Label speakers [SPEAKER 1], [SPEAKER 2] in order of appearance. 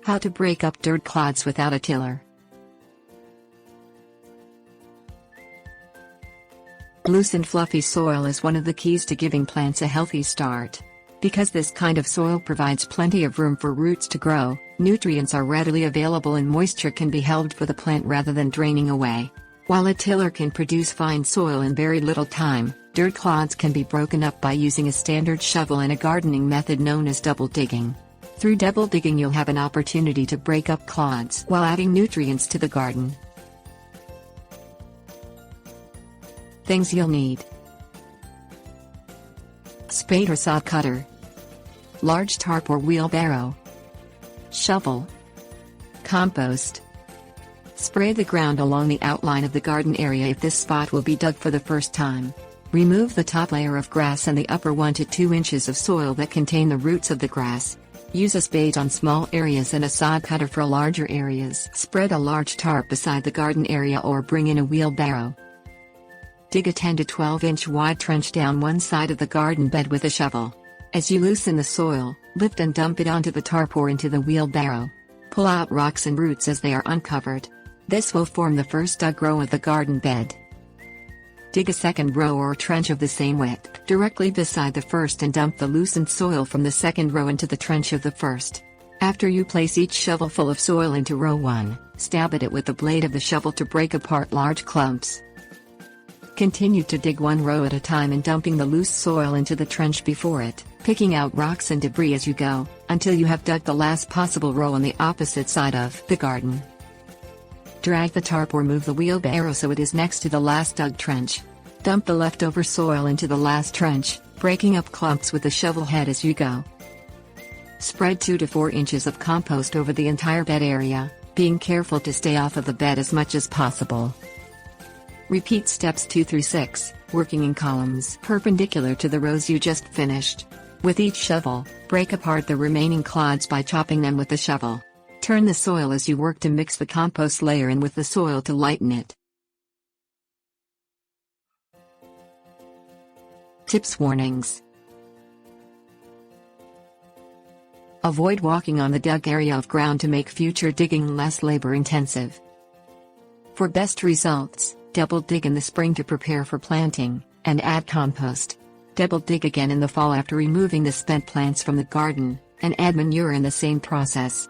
[SPEAKER 1] How to break up dirt clods without a tiller. Loose and fluffy soil is one of the keys to giving plants a healthy start. Because this kind of soil provides plenty of room for roots to grow, nutrients are readily available and moisture can be held for the plant rather than draining away. While a tiller can produce fine soil in very little time, dirt clods can be broken up by using a standard shovel and a gardening method known as double digging. Through double digging you'll have an opportunity to break up clods while adding nutrients to the garden. Things you'll need: spade or saw cutter, large tarp or wheelbarrow, shovel, compost. Spray the ground along the outline of the garden area if this spot will be dug for the first time. Remove the top layer of grass and the upper 1 to 2 inches of soil that contain the roots of the grass. Use a spade on small areas and a sod cutter for larger areas. Spread a large tarp beside the garden area or bring in a wheelbarrow. Dig a 10 to 12 inch wide trench down one side of the garden bed with a shovel. As you loosen the soil, lift and dump it onto the tarp or into the wheelbarrow. Pull out rocks and roots as they are uncovered. This will form the first dug row of the garden bed. Dig a second row or trench of the same width directly beside the first and dump the loosened soil from the second row into the trench of the first. After you place each shovelful of soil into row 1, stab at it with the blade of the shovel to break apart large clumps. Continue to dig one row at a time and dumping the loose soil into the trench before it, picking out rocks and debris as you go, until you have dug the last possible row on the opposite side of the garden. Drag the tarp or move the wheelbarrow so it is next to the last dug trench. Dump the leftover soil into the last trench, breaking up clumps with the shovel head as you go. Spread 2 to 4 inches of compost over the entire bed area, being careful to stay off of the bed as much as possible. Repeat steps 2 through 6, working in columns perpendicular to the rows you just finished. With each shovel, break apart the remaining clods by chopping them with the shovel. Turn the soil as you work to mix the compost layer in with the soil to lighten it. Tips: warnings. Avoid walking on the dug area of ground to make future digging less labor-intensive. For best results, double dig in the spring to prepare for planting, and add compost. Double dig again in the fall after removing the spent plants from the garden, and add manure in the same process.